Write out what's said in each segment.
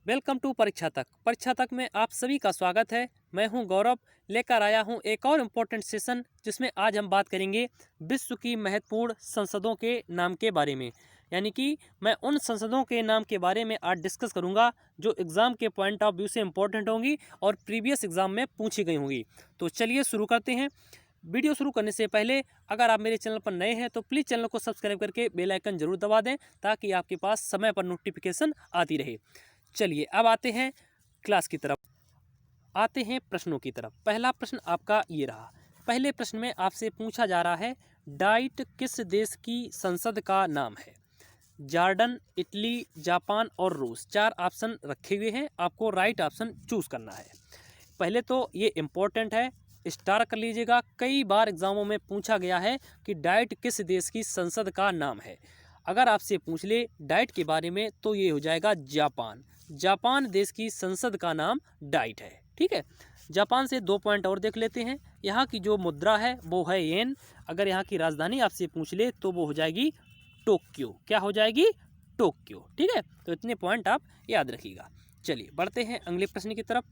Welcome to परीक्षा तक। परीक्षा तक में आप सभी का स्वागत है। मैं हूं गौरव, लेकर आया हूं एक और इम्पोर्टेंट सेशन जिसमें आज हम बात करेंगे विश्व की महत्वपूर्ण संसदों के नाम के बारे में। यानी कि मैं उन संसदों के नाम के बारे में आज डिस्कस करूंगा जो एग्ज़ाम के पॉइंट ऑफ व्यू से इम्पोर्टेंट होंगी और प्रीवियस एग्ज़ाम में पूछी गई होंगी। तो चलिए शुरू करते हैं। वीडियो शुरू करने से पहले अगर आप मेरे चैनल पर नए हैं तो प्लीज़ चैनल को सब्सक्राइब करके बेल आइकन जरूर दबा दें ताकि आपके पास समय पर नोटिफिकेशन आती रहे। चलिए अब आते हैं क्लास की तरफ, आते हैं प्रश्नों की तरफ। पहला प्रश्न आपका ये रहा। पहले प्रश्न में आपसे पूछा जा रहा है डाइट किस देश की संसद का नाम है। जॉर्डन, इटली, जापान और रूस, चार ऑप्शन रखे हुए हैं, आपको राइट ऑप्शन चूज करना है। पहले तो ये इम्पोर्टेंट है, स्टार कर लीजिएगा। कई बार एग्जामों में पूछा गया है कि डाइट किस देश की संसद का नाम है। अगर आपसे पूछ ले डाइट के बारे में तो ये हो जाएगा जापान। जापान देश की संसद का नाम डाइट है। ठीक है, जापान से 2 पॉइंट और देख लेते हैं। यहाँ की जो मुद्रा है वो है येन। अगर यहाँ की राजधानी आपसे पूछ ले तो वो हो जाएगी टोक्यो। क्या हो जाएगी? टोक्यो। ठीक है, तो इतने पॉइंट आप याद रखिएगा। चलिए बढ़ते हैं अगले प्रश्न की तरफ।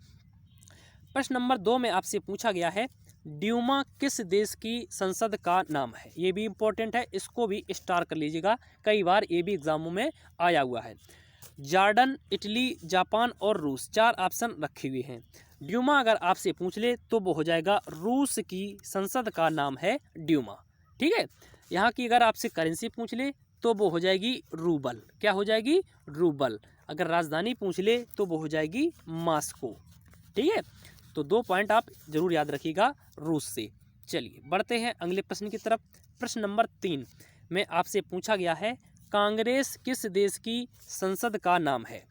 प्रश्न नंबर 2 में आपसे पूछा गया है ड्यूमा किस देश की संसद का नाम है। ये भी इम्पोर्टेंट है, इसको भी स्टार कर लीजिएगा। कई बार ये भी एग्जामों में आया हुआ है। जॉर्डन, इटली, जापान और रूस, चार ऑप्शन रखे हुए हैं। ड्यूमा अगर आपसे पूछ ले तो वो हो जाएगा रूस की संसद का नाम है ड्यूमा। ठीक है, यहाँ की अगर आपसे करेंसी पूछ ले तो वो हो जाएगी रूबल। क्या हो जाएगी? रूबल। अगर राजधानी पूछ ले तो वो हो जाएगी मॉस्को। ठीक है, तो 2 पॉइंट आप जरूर याद रखिएगा रूस से। चलिए बढ़ते हैं अगले प्रश्न की तरफ। प्रश्न नंबर 3 में आपसे पूछा गया है कांग्रेस किस देश की संसद का नाम है।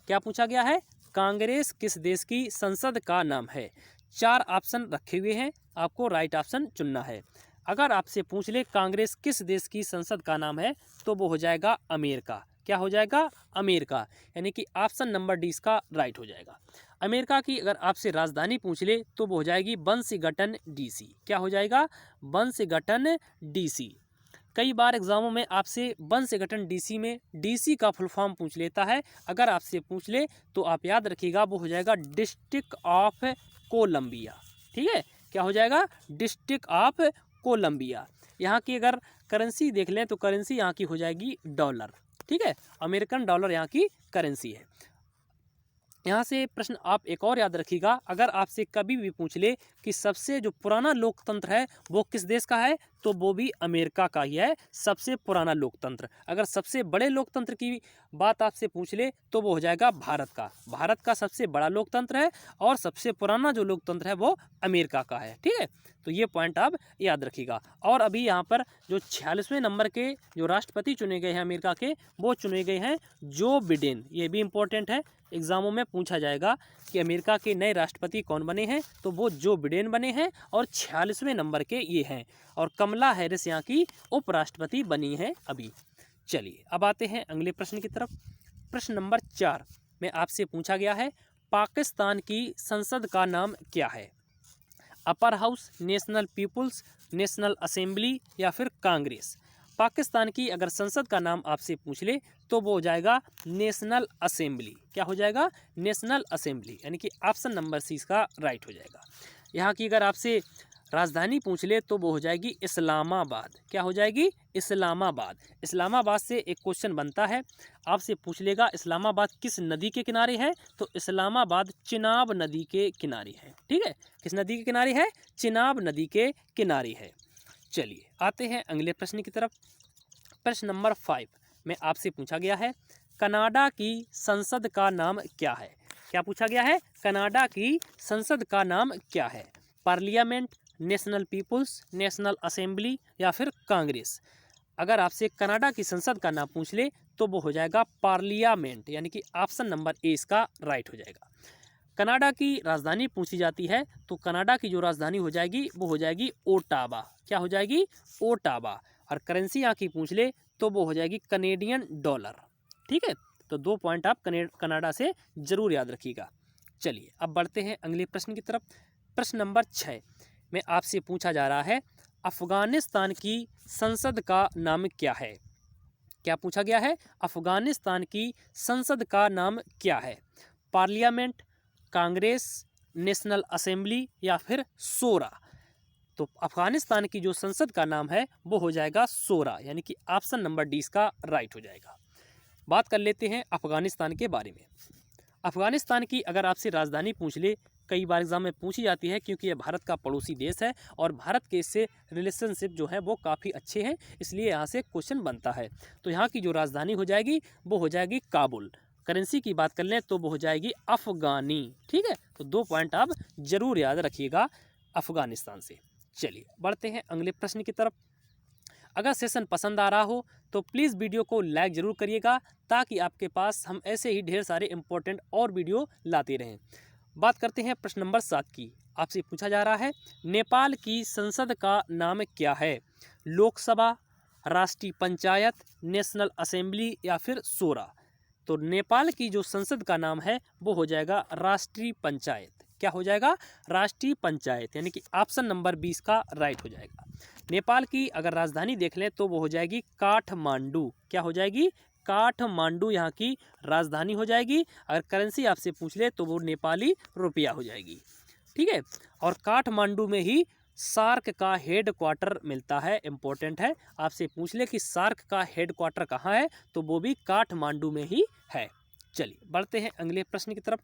क्या पूछा गया है? कांग्रेस किस देश की संसद का नाम है। 4 ऑप्शन रखे हुए हैं, आपको राइट ऑप्शन चुनना है। अगर आपसे पूछ ले कांग्रेस किस देश की संसद का नाम है तो वो हो जाएगा अमेरिका। क्या हो जाएगा? अमेरिका। यानी कि ऑप्शन नंबर डी इसका राइट हो जाएगा। अमेरिका की अगर आपसे राजधानी पूछ ले तो वो हो जाएगी वाशिंगटन डीसी। क्या हो जाएगा? Washington DC. कई बार एग्जामों में आपसे वाशिंगटन डीसी में डीसी का फुल फॉर्म पूछ लेता है। अगर आपसे पूछ ले तो आप याद रखिएगा वो हो जाएगा डिस्ट्रिक्ट ऑफ कोलंबिया। ठीक है, क्या हो जाएगा? District of Columbia. यहाँ की अगर करेंसी देख लें तो करेंसी यहाँ की हो जाएगी डॉलर। ठीक है, अमेरिकन डॉलर यहाँ की करेंसी है। यहाँ से प्रश्न आप एक और याद रखिएगा। अगर आपसे कभी भी पूछ ले कि सबसे जो पुराना लोकतंत्र है वो किस देश का है तो वो भी अमेरिका का ही है, सबसे पुराना लोकतंत्र। अगर सबसे बड़े लोकतंत्र की बात आपसे पूछ ले तो वो हो जाएगा भारत का। भारत का सबसे बड़ा लोकतंत्र है और सबसे पुराना जो लोकतंत्र है वो अमेरिका का है। ठीक है, तो ये पॉइंट आप याद रखिएगा। और अभी यहाँ पर जो 46वें नंबर के जो राष्ट्रपति चुने गए हैं अमेरिका के, वो चुने गए हैं जो बिडेन। ये भी इम्पोर्टेंट है, एग्जामों में पूछा जाएगा कि अमेरिका के नए राष्ट्रपति कौन बने हैं तो वो जो बिडेन बने हैं और 46वें नंबर के ये हैं। और कमला हैरिस यहाँ की उपराष्ट्रपति बनी है अभी। चलिए अब आते हैं अगले प्रश्न की तरफ। प्रश्न नंबर 4 में आपसे पूछा गया है पाकिस्तान की संसद का नाम क्या है। Upper house, national people's, national assembly या फिर कांग्रेस। पाकिस्तान की अगर संसद का नाम आपसे पूछ ले तो वो हो जाएगा नेशनल असेंबली। क्या हो जाएगा? National assembly. यानी कि ऑप्शन नंबर सी इसका राइट हो जाएगा। यहाँ की अगर आपसे राजधानी पूछ ले तो वो हो जाएगी इस्लामाबाद। क्या हो जाएगी? इस्लामाबाद। इस्लामाबाद से एक क्वेश्चन बनता है, आपसे पूछ लेगा इस्लामाबाद किस नदी के किनारे है तो इस्लामाबाद चिनाब नदी के किनारे है। ठीक है, किस नदी के किनारे है? चिनाब नदी के किनारे है। चलिए आते हैं अगले प्रश्न की तरफ। प्रश्न नंबर 5 में आपसे पूछा गया है कनाडा की संसद का नाम क्या है। क्या पूछा गया है? कनाडा की संसद का नाम क्या है। Parliament, national people's, national assembly या फिर कांग्रेस। अगर आपसे कनाडा की संसद का नाम पूछ ले तो वो हो जाएगा पार्लियामेंट। यानी कि ऑप्शन नंबर ए इसका राइट हो जाएगा। कनाडा की राजधानी पूछी जाती है तो कनाडा की जो राजधानी हो जाएगी वो हो जाएगी ओटावा। क्या हो जाएगी? ओटावा। और करेंसी यहाँ की पूछ ले तो वो हो जाएगी कनेडियन डॉलर। ठीक है, तो 2 पॉइंट आप कनाडा से जरूर याद रखिएगा। चलिए अब बढ़ते हैं अगले प्रश्न की तरफ। प्रश्न नंबर 6 में आपसे पूछा जा रहा है अफगानिस्तान की संसद का नाम क्या है। क्या पूछा गया है? अफगानिस्तान की संसद का नाम क्या है। पार्लियामेंट, कांग्रेस, नेशनल असेंबली या फिर शोरा। तो अफगानिस्तान की जो संसद का नाम है वो हो जाएगा शोरा, यानी कि ऑप्शन नंबर डी इसका राइट हो जाएगा। बात कर लेते हैं अफगानिस्तान के बारे में। अफगानिस्तान की अगर आपसे राजधानी पूछ ले, कई बार एग्जाम में पूछी जाती है क्योंकि ये भारत का पड़ोसी देश है और भारत के इससे रिलेशनशिप जो है वो काफ़ी अच्छे हैं, इसलिए यहाँ से क्वेश्चन बनता है। तो यहाँ की जो राजधानी हो जाएगी वो हो जाएगी काबुल। करेंसी की बात कर लें तो वो हो जाएगी अफगानी। ठीक है, तो 2 पॉइंट आप जरूर याद रखिएगा अफगानिस्तान से। चलिए बढ़ते हैं अगले प्रश्न की तरफ। अगर सेशन पसंद आ रहा हो तो प्लीज़ वीडियो को लाइक ज़रूर करिएगा, ताकि आपके पास हम ऐसे ही ढेर सारे इंपॉर्टेंट और वीडियो लाते रहें। बात करते हैं प्रश्न नंबर 7 की। आपसे पूछा जा रहा है नेपाल की संसद का नाम क्या है? लोकसभा, राष्ट्रीय पंचायत, नेशनल असेंबली या फिर शोरा। तो नेपाल की जो संसद का नाम है वो हो जाएगा राष्ट्रीय पंचायत। क्या हो जाएगा? राष्ट्रीय पंचायत, यानी कि ऑप्शन नंबर 20 का राइट हो जाएगा। नेपाल की अगर राजधानी देख लें तो वो हो जाएगी काठमांडू। क्या हो जाएगी? काठमांडू यहाँ की राजधानी हो जाएगी। अगर करेंसी आपसे पूछ ले तो वो नेपाली रुपया हो जाएगी। ठीक है, और काठमांडू में ही सार्क का हेड क्वार्टर मिलता है। इंपॉर्टेंट है, आपसे पूछ ले कि सार्क का हेड क्वार्टर कहाँ है तो वो भी काठमांडू में ही है। चलिए बढ़ते हैं अगले प्रश्न की तरफ।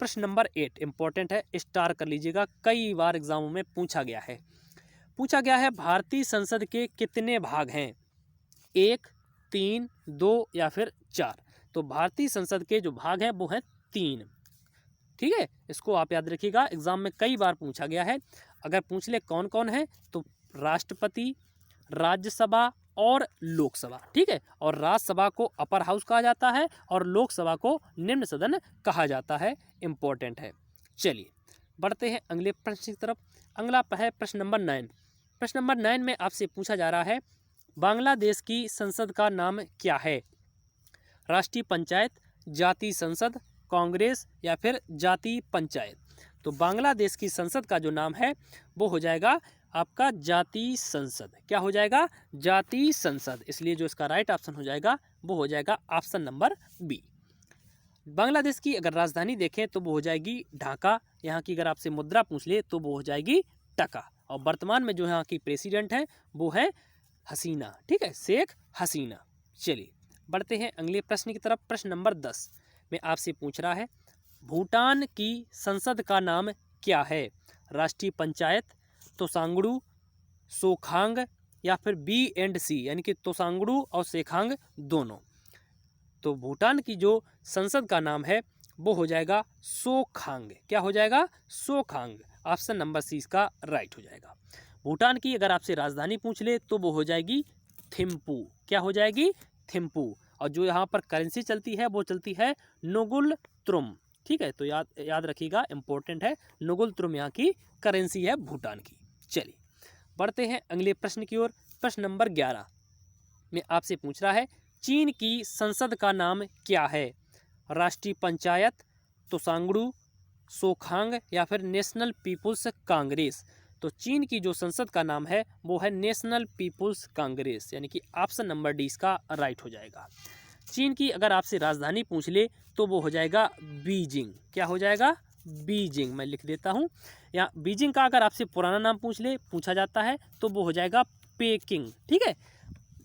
प्रश्न नंबर 8 इंपॉर्टेंट है, स्टार कर लीजिएगा, कई बार एग्जामों में पूछा गया है। भारतीय संसद के कितने भाग हैं? 1, 3, 2 या फिर 4। तो भारतीय संसद के जो भाग हैं वो हैं 3। ठीक है, इसको आप याद रखिएगा, एग्जाम में कई बार पूछा गया है। अगर पूछ ले कौन कौन है तो राष्ट्रपति, राज्यसभा और लोकसभा। ठीक है, और राज्यसभा को अपर हाउस कहा जाता है और लोकसभा को निम्न सदन कहा जाता है। इंपॉर्टेंट है। चलिए बढ़ते हैं अगले प्रश्न की तरफ। अगला है प्रश्न नंबर 9। प्रश्न नंबर 9 में आपसे पूछा जा रहा है बांग्लादेश की संसद का नाम क्या है? राष्ट्रीय पंचायत, जातीय संसद, कांग्रेस या फिर जातीय पंचायत। तो बांग्लादेश की संसद का जो नाम है वो हो जाएगा आपका जातीय संसद। क्या हो जाएगा? जातीय संसद। इसलिए जो इसका राइट ऑप्शन हो जाएगा वो हो जाएगा ऑप्शन नंबर बी। बांग्लादेश की अगर राजधानी देखें तो वो हो जाएगी ढाका। यहाँ की अगर आपसे मुद्रा पूछ ले तो वो हो जाएगी टका। और वर्तमान में जो यहाँ की प्रेसिडेंट है वो है हसीना। ठीक है, शेख हसीना। चलिए बढ़ते हैं अगले प्रश्न की तरफ। प्रश्न नंबर 10 में आपसे पूछ रहा है भूटान की संसद का नाम क्या है? राष्ट्रीय पंचायत, तोसांगडू, सोखांग या फिर B&C, यानी कि तोसांगडू और सेखांग दोनों। तो भूटान की जो संसद का नाम है वो हो जाएगा सोखांग। क्या हो जाएगा? सोखांग। ऑप्शन नंबर सी इसका राइट हो जाएगा। भूटान की अगर आपसे राजधानी पूछ ले तो वो हो जाएगी थिम्पू। क्या हो जाएगी? थिम्पू। और जो यहाँ पर करेंसी चलती है वो चलती है नुगुल त्रुम। ठीक है, तो याद रखिएगा, इंपॉर्टेंट है, नुगुल त्रुम यहाँ की करेंसी है भूटान की। चलिए बढ़ते हैं अगले प्रश्न की ओर। प्रश्न नंबर 11 में आपसे पूछ रहा है चीन की संसद का नाम क्या है? राष्ट्रीय पंचायत, तोसांगडू, सोखांग या फिर नेशनल पीपुल्स कांग्रेस। तो चीन की जो संसद का नाम है वो है नेशनल पीपुल्स कांग्रेस, यानी कि ऑप्शन नंबर डी इसका राइट हो जाएगा। चीन की अगर आपसे राजधानी पूछ ले तो वो हो जाएगा बीजिंग। क्या हो जाएगा? बीजिंग। मैं लिख देता हूँ यहाँ। बीजिंग का अगर आपसे पुराना नाम पूछा जाता है तो वो हो जाएगा पेकिंग। ठीक है,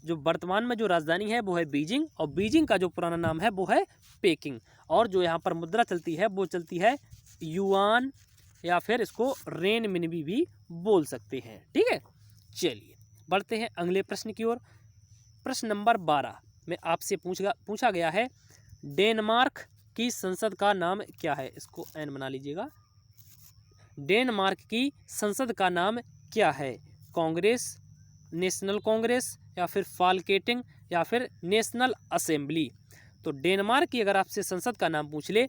जो वर्तमान में जो राजधानी है वो है बीजिंग और बीजिंग का जो पुराना नाम है वो है पेकिंग। और जो यहाँ पर मुद्रा चलती है वो चलती है युआन या फिर इसको रेनमिनबी भी बोल सकते हैं। ठीक है, चलिए बढ़ते हैं अगले प्रश्न की ओर। प्रश्न नंबर 12 में आपसे पूछा गया है डेनमार्क की संसद का नाम क्या है? इसको एन बना लीजिएगा। डेनमार्क की संसद का नाम क्या है? कांग्रेस, नेशनल कांग्रेस या फिर फाल्केटिंग या फिर नेशनल असेंबली। तो डेनमार्क की अगर आपसे संसद का नाम पूछ ले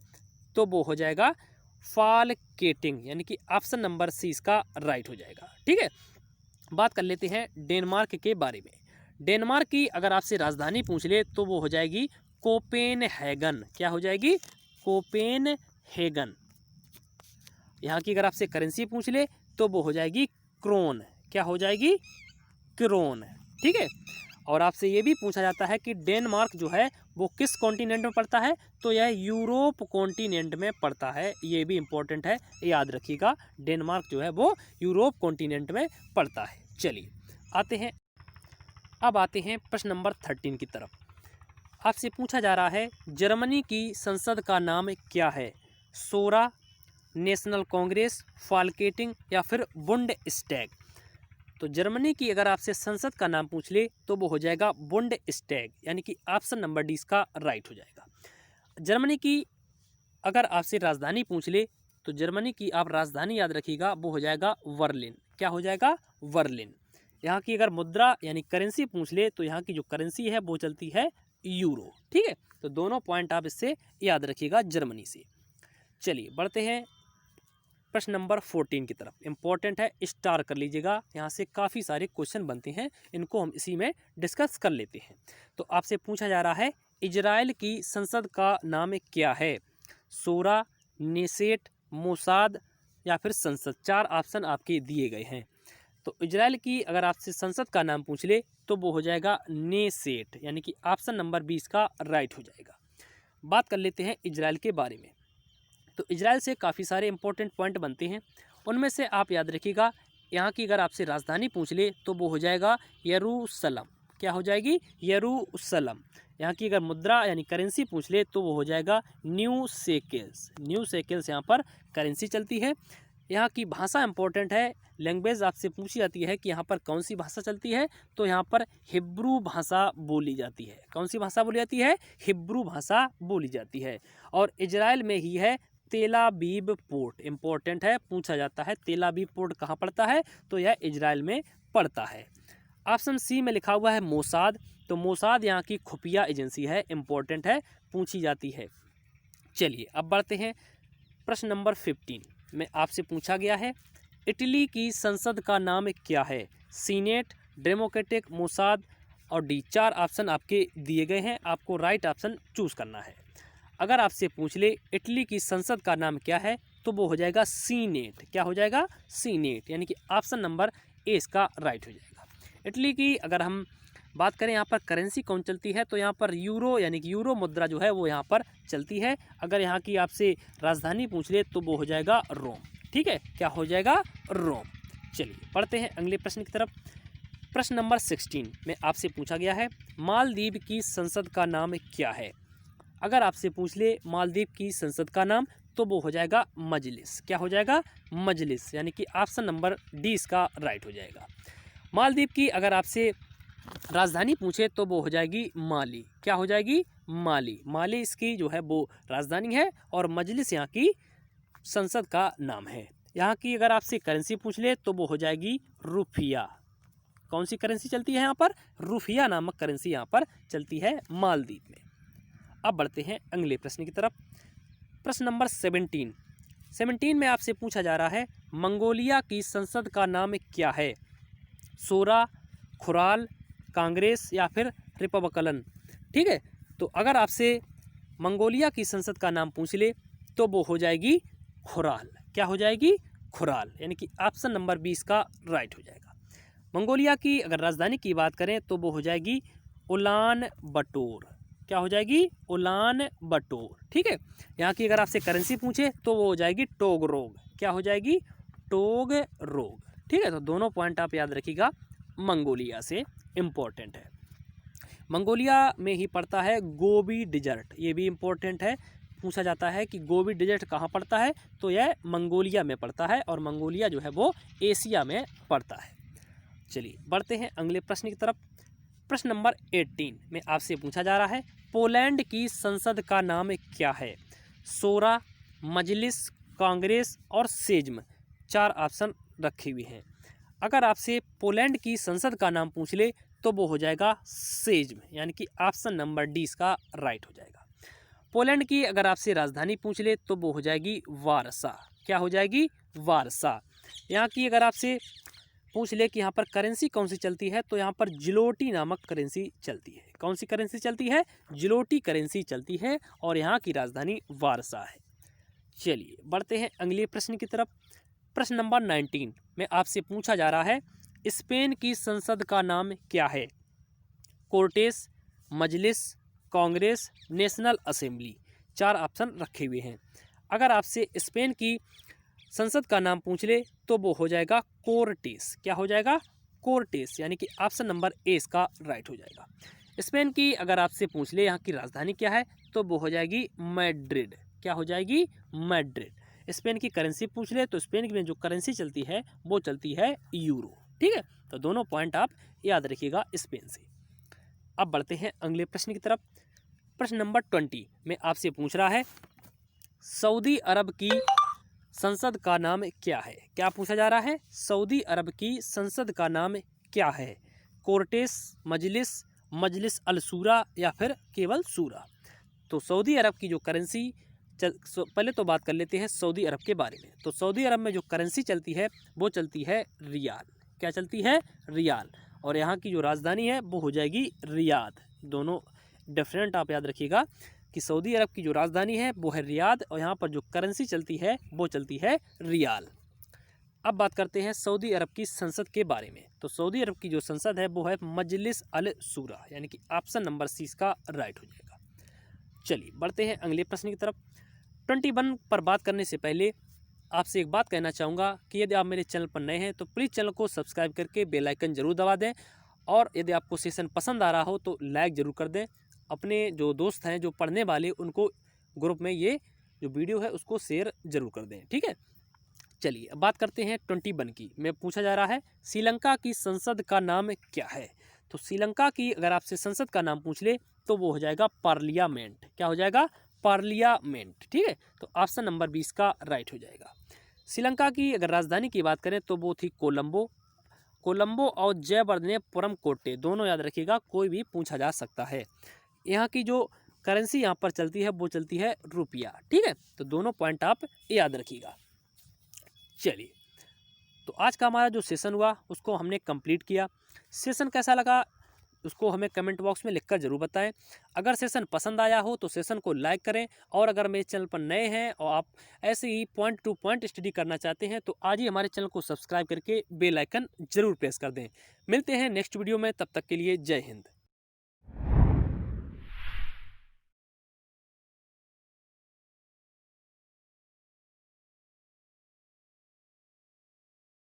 तो वो हो जाएगा फाल्केटिंग, यानी कि ऑप्शन नंबर सी इसका राइट हो जाएगा। ठीक है, बात कर लेते हैं डेनमार्क के बारे में। डेनमार्क की अगर आपसे राजधानी पूछ ले तो वो हो जाएगी कोपेनहेगन। क्या हो जाएगी? कोपेनहेगन। यहाँ की अगर आपसे करेंसी पूछ ले तो वो हो जाएगी क्रोन। क्या हो जाएगी? क्रोन। ठीक है, और आपसे ये भी पूछा जाता है कि डेनमार्क जो है वो किस कॉन्टिनेंट में पड़ता है, तो यह यूरोप कॉन्टिनेंट में पड़ता है। ये भी इम्पोर्टेंट है, याद रखिएगा, डेनमार्क जो है वो यूरोप कॉन्टिनेंट में पड़ता है। चलिए अब आते हैं प्रश्न नंबर 13 की तरफ। आपसे पूछा जा रहा है जर्मनी की संसद का नाम क्या है? सोरा, नेशनल कांग्रेस, फाल्केटिंग या फिर बुंडस्टैग। तो जर्मनी की अगर आपसे संसद का नाम पूछ ले तो वो हो जाएगा बुंडस्टैग, यानी कि ऑप्शन नंबर डी इसका राइट हो जाएगा। जर्मनी की अगर आपसे राजधानी पूछ ले तो जर्मनी की आप राजधानी याद रखिएगा, वो हो जाएगा बर्लिन। क्या हो जाएगा? बर्लिन। यहाँ की अगर मुद्रा यानी करेंसी पूछ ले तो यहाँ की जो करेंसी है वो चलती है यूरो। ठीक है, तो दोनों पॉइंट आप इससे याद रखिएगा जर्मनी से। चलिए बढ़ते हैं प्रश्न नंबर 14 की तरफ। इंपॉर्टेंट है, स्टार कर लीजिएगा, यहाँ से काफ़ी सारे क्वेश्चन बनते हैं, इनको हम इसी में डिस्कस कर लेते हैं। तो आपसे पूछा जा रहा है इजराइल की संसद का नाम क्या है? सोरा, नेसेट, मोसाद या फिर संसद। 4 ऑप्शन आपके दिए गए हैं। तो इजराइल की अगर आपसे संसद का नाम पूछ ले तो वो हो जाएगा नेसेट, यानी कि ऑप्शन नंबर 20 का राइट हो जाएगा। बात कर लेते हैं इजराइल के बारे में। तो इजराइल से काफ़ी सारे इंपॉर्टेंट पॉइंट बनते हैं, उनमें से आप याद रखिएगा, यहाँ की अगर आपसे राजधानी पूछ ले तो वो हो जाएगा यरूशलम। क्या हो जाएगी? यरूशलम। यहाँ की अगर मुद्रा यानी करेंसी पूछ ले तो वो हो जाएगा न्यू शेकल्स। न्यू शेकल्स यहाँ पर करेंसी चलती है। यहाँ की भाषा इंपॉर्टेंट है, लैंग्वेज आपसे पूछी जाती है कि यहाँ पर कौन सी भाषा चलती है, तो यहाँ पर हिब्रू भाषा बोली जाती है। कौन सी भाषा बोली जाती है? हिब्रू भाषा बोली जाती है। और इजराइल में ही है तेल अवीव पोर्ट। इंपॉर्टेंट है, पूछा जाता है तेल अवीव पोर्ट कहाँ पड़ता है, तो यह इजराइल में पड़ता है। ऑप्शन सी में लिखा हुआ है मोसाद। तो मोसाद यहाँ की खुफिया एजेंसी है, इंपॉर्टेंट है, पूछी जाती है। चलिए अब बढ़ते हैं प्रश्न नंबर 15 में। आपसे पूछा गया है इटली की संसद का नाम क्या है? सीनेट, डेमोक्रेटिक, मोसाद और डी। 4 ऑप्शन आपके दिए गए हैं, आपको राइट ऑप्शन चूज करना है। अगर आपसे पूछ ले इटली की संसद का नाम क्या है तो वो हो जाएगा सीनेट। क्या हो जाएगा? सीनेट, यानी कि ऑप्शन नंबर ए इसका राइट हो जाएगा। इटली की अगर हम बात करें यहाँ पर करेंसी कौन चलती है, तो यहाँ पर यूरो, यानी कि यूरो मुद्रा जो है वो यहाँ पर चलती है। अगर यहाँ की आपसे राजधानी पूछ ले तो वो हो जाएगा रोम। ठीक है, क्या हो जाएगा? रोम। चलिए बढ़ते हैं अगले प्रश्न की तरफ। प्रश्न नंबर 16 में आपसे पूछा गया है मालदीव की संसद का नाम क्या है? अगर आपसे पूछ ले मालदीव की संसद का नाम तो वो हो जाएगा मजलिस। क्या हो जाएगा? मजलिस, यानी कि ऑप्शन नंबर डी इसका राइट हो जाएगा। मालदीव की अगर आपसे राजधानी पूछे तो वो हो जाएगी माली। क्या हो जाएगी? माली। माली इसकी जो है वो राजधानी है और मजलिस यहाँ की संसद का नाम है। यहाँ की अगर आपसे करेंसी पूछ ले तो वो हो जाएगी रुपया। कौन सी करेंसी चलती है यहाँ पर? रुपया नामक करेंसी यहाँ पर चलती है मालदीव में। अब बढ़ते हैं अगले प्रश्न की तरफ। प्रश्न नंबर 17 में आपसे पूछा जा रहा है मंगोलिया की संसद का नाम क्या है? सोरा, खुराल, कांग्रेस या फिर रिपब्लिकन। ठीक है, तो अगर आपसे मंगोलिया की संसद का नाम पूछ ले तो वो हो जाएगी खुराल। क्या हो जाएगी? खुराल, यानी कि ऑप्शन नंबर 20 का राइट हो जाएगा। मंगोलिया की अगर राजधानी की बात करें तो वो हो जाएगी उलान बटोर। क्या हो जाएगी? उलान बटोर। ठीक है, यहाँ की अगर आपसे करेंसी पूछे तो वो हो जाएगी टोगरोग। क्या हो जाएगी? टोगरोग। ठीक है, तो दोनों पॉइंट आप याद रखिएगा, मंगोलिया से इम्पोर्टेंट है। मंगोलिया में ही पड़ता है गोबी डिजर्ट। ये भी इम्पोर्टेंट है, पूछा जाता है कि गोबी डिजर्ट कहाँ पड़ता है, तो यह मंगोलिया में पड़ता है और मंगोलिया जो है वो एशिया में पड़ता है। चलिए बढ़ते हैं अगले प्रश्न की तरफ। प्रश्न नंबर 18 में आपसे पूछा जा रहा है पोलैंड की संसद का नाम क्या है? सोरा, मजलिस, कांग्रेस और सेज्म। 4 ऑप्शन रखे हुए हैं। अगर आपसे पोलैंड की संसद का नाम पूछ ले तो वो हो जाएगा सेज्म, यानी कि ऑप्शन नंबर डी इसका राइट हो जाएगा। पोलैंड की अगर आपसे राजधानी पूछ ले तो वो हो जाएगी वारसा। क्या हो जाएगी? वारसा। यहाँ की अगर आपसे पूछ ले कि यहाँ पर करेंसी कौन सी चलती है, तो यहाँ पर जिलोटी नामक करेंसी चलती है। कौन सी करेंसी चलती है? जिलोटी करेंसी चलती है और यहाँ की राजधानी वारसा है। चलिए बढ़ते हैं अगले प्रश्न की तरफ। प्रश्न नंबर 19 में आपसे पूछा जा रहा है स्पेन की संसद का नाम क्या है? कोर्टेस, मजलिस, कांग्रेस, नेशनल असेंबली। 4 ऑप्शन रखे हुए हैं। अगर आपसे स्पेन की संसद का नाम पूछ ले तो वो हो जाएगा कोर्टेस। क्या हो जाएगा? कोर्टेस, यानी कि ऑप्शन नंबर ए इसका राइट हो जाएगा। स्पेन की अगर आपसे पूछ ले यहाँ की राजधानी क्या है तो वो हो जाएगी मैड्रिड। क्या हो जाएगी? मैड्रिड। स्पेन की करेंसी पूछ ले तो स्पेन में जो करेंसी चलती है वो चलती है यूरो। ठीक है, तो दोनों पॉइंट आप याद रखिएगा स्पेन से। अब बढ़ते हैं अगले प्रश्न की तरफ। प्रश्न नंबर 20 में आपसे पूछ रहा है सऊदी अरब की संसद का नाम क्या है? क्या पूछा जा रहा है? सऊदी अरब की संसद का नाम क्या है? कोर्टेस, मजलिस, मजलिस अल शूरा या फिर केवल शूरा। तो सऊदी अरब की जो करेंसी पहले तो बात कर लेते हैं सऊदी अरब के बारे में। तो सऊदी अरब में जो करेंसी चलती है वो चलती है रियाल। क्या चलती है? रियाल। और यहाँ की जो राजधानी है वो हो जाएगी रियाद। दोनों डिफरेंट आप याद रखिएगा कि सऊदी अरब की जो राजधानी है वो है रियाद और यहाँ पर जो करेंसी चलती है वो चलती है रियाल। अब बात करते हैं सऊदी अरब की संसद के बारे में। तो सऊदी अरब की जो संसद है वो है मजलिस अल शूरा, यानी कि ऑप्शन नंबर सी इसका राइट हो जाएगा। चलिए बढ़ते हैं अगले प्रश्न की तरफ। 21 पर बात करने से पहले आपसे एक बात कहना चाहूँगा कि यदि आप मेरे चैनल पर नए हैं तो प्लीज़ चैनल को सब्सक्राइब करके बेल आइकन जरूर दबा दें और यदि आपको सेशन पसंद आ रहा हो तो लाइक ज़रूर कर दें। अपने जो दोस्त हैं जो पढ़ने वाले उनको ग्रुप में ये जो वीडियो है उसको शेयर जरूर कर दें। ठीक है, चलिए अब बात करते हैं 21 की। में पूछा जा रहा है श्रीलंका की संसद का नाम क्या है? तो श्रीलंका की अगर आपसे संसद का नाम पूछ ले तो वो हो जाएगा पार्लियामेंट। क्या हो जाएगा? पार्लियामेंट। ठीक है, तो ऑप्शन नंबर 20 का राइट हो जाएगा। श्रीलंका की अगर राजधानी की बात करें तो वो थी कोलंबो। कोलंबो और जयवर्धनेपुरम कोट्टे, दोनों याद रखिएगा, कोई भी पूछा जा सकता है। यहाँ की जो करेंसी यहाँ पर चलती है वो चलती है रुपया। ठीक है, तो दोनों पॉइंट आप याद रखिएगा। चलिए, तो आज का हमारा जो सेशन हुआ उसको हमने कंप्लीट किया। सेशन कैसा लगा उसको हमें कमेंट बॉक्स में लिखकर जरूर बताएं। अगर सेशन पसंद आया हो तो सेशन को लाइक करें और अगर मेरे चैनल पर नए हैं और आप ऐसे ही पॉइंट टू पॉइंट स्टडी करना चाहते हैं तो आज ही हमारे चैनल को सब्सक्राइब करके बेल आइकन जरूर प्रेस कर दें। मिलते हैं नेक्स्ट वीडियो में, तब तक के लिए जय हिंद।